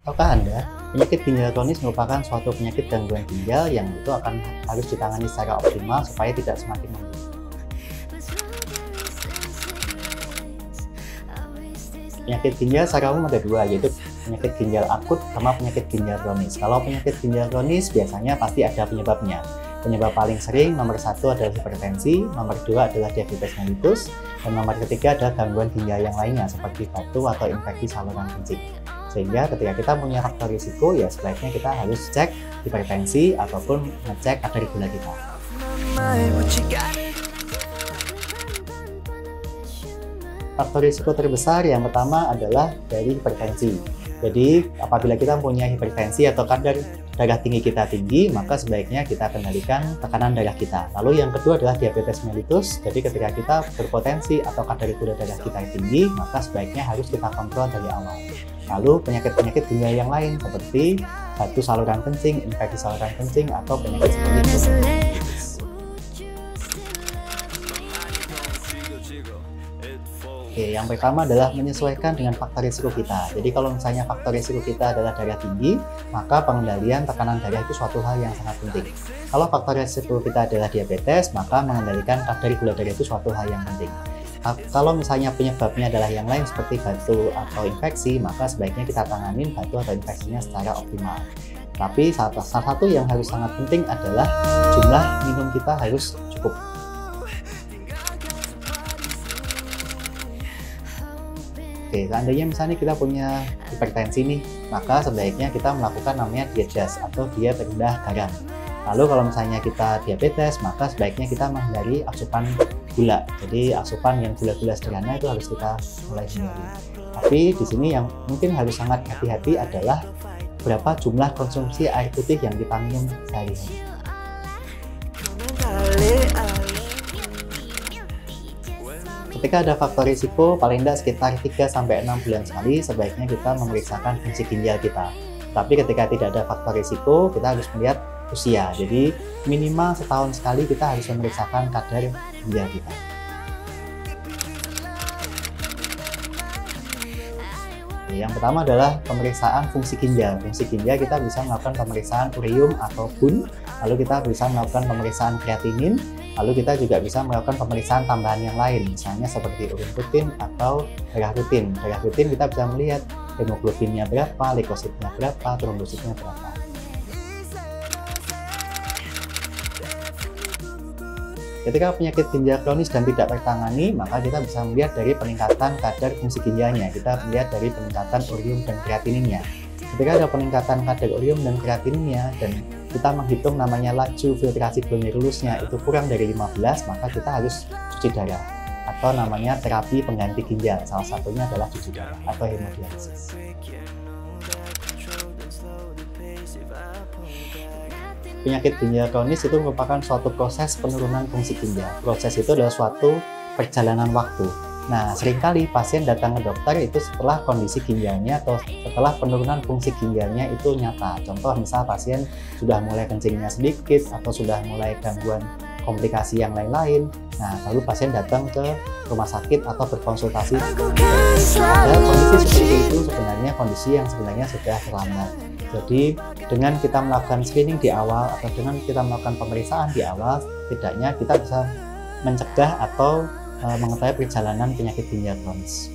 Tahukah Anda, penyakit ginjal kronis merupakan suatu penyakit gangguan ginjal yang itu akan harus ditangani secara optimal supaya tidak semakin memburuk. Penyakit ginjal secara umum ada dua, yaitu penyakit ginjal akut sama penyakit ginjal kronis. Kalau penyakit ginjal kronis biasanya pasti ada penyebabnya. Penyebab paling sering nomor 1 adalah hipertensi, nomor 2 adalah diabetes mellitus, dan nomor ketiga adalah gangguan ginjal yang lainnya seperti batu atau infeksi saluran kencing. Sehingga ketika kita punya faktor risiko, ya sebaiknya kita harus cek hipertensi ataupun ngecek kadar gula kita. Faktor risiko terbesar yang pertama adalah dari hipertensi. Jadi apabila kita punya hipertensi atau kadar darah tinggi kita tinggi, maka sebaiknya kita kendalikan tekanan darah kita. Lalu yang kedua adalah diabetes mellitus. Jadi ketika kita berpotensi atau kadar gula darah kita tinggi, maka sebaiknya harus kita kontrol dari awal. Lalu penyakit-penyakit ginjal yang lain seperti batu saluran kencing, infeksi saluran kencing, atau penyakit seperti itu. Oke, yang pertama adalah menyesuaikan dengan faktor risiko kita. Jadi kalau misalnya faktor risiko kita adalah darah tinggi, maka pengendalian tekanan darah itu suatu hal yang sangat penting. Kalau faktor risiko kita adalah diabetes, maka mengendalikan kadar gula darah itu suatu hal yang penting. Kalau misalnya penyebabnya adalah yang lain seperti batu atau infeksi, maka sebaiknya kita tanganin batu atau infeksinya secara optimal. Tapi salah satu yang harus sangat penting adalah jumlah minum kita harus cukup. Oke, seandainya misalnya kita punya hipertensi nih, maka sebaiknya kita melakukan namanya diet DAS atau diet rendah garam. Lalu kalau misalnya kita diabetes, maka sebaiknya kita menghindari asupan gula. Jadi asupan yang gula-gula sederhana itu harus kita mulai hindari. Tapi di sini yang mungkin harus sangat hati-hati adalah berapa jumlah konsumsi air putih yang kita minum sehari-hari. Ketika ada faktor risiko, paling tidak sekitar 3-6 bulan sekali, sebaiknya kita memeriksakan fungsi ginjal kita. Tapi ketika tidak ada faktor risiko, kita harus melihat usia. Jadi minimal setahun sekali kita harus memeriksakan kadar ginjal kita. Yang pertama adalah pemeriksaan fungsi ginjal. Fungsi ginjal kita bisa melakukan pemeriksaan urium atau BUN, lalu kita bisa melakukan pemeriksaan kreatinin, lalu kita juga bisa melakukan pemeriksaan tambahan yang lain, misalnya seperti urin rutin atau darah rutin. Darah rutin kita bisa melihat hemoglobinnya berapa, leukositnya berapa, trombositnya berapa. Ketika penyakit ginjal kronis dan tidak tertangani, maka kita bisa melihat dari peningkatan kadar fungsi ginjalnya. Kita melihat dari peningkatan urium dan kreatininnya. Ketika ada peningkatan kadar urium dan kreatininnya dan kita menghitung namanya laju filtrasi glomerulusnya itu kurang dari 15, maka kita harus cuci darah atau namanya terapi pengganti ginjal. Salah satunya adalah cuci darah atau hemodialisis. Penyakit ginjal kronis itu merupakan suatu proses penurunan fungsi ginjal. Proses itu adalah suatu perjalanan waktu. Nah, seringkali pasien datang ke dokter itu setelah kondisi ginjalnya atau setelah penurunan fungsi ginjalnya itu nyata. Contoh misal pasien sudah mulai kencingnya sedikit atau sudah mulai gangguan komplikasi yang lain-lain. Nah, lalu pasien datang ke rumah sakit atau berkonsultasi. Padahal kondisi seperti itu sebenarnya kondisi yang sebenarnya sudah terlambat. Jadi dengan kita melakukan screening di awal atau dengan kita melakukan pemeriksaan di awal, setidaknya kita bisa mencegah atau mengetahui perjalanan penyakit ginjal kronis.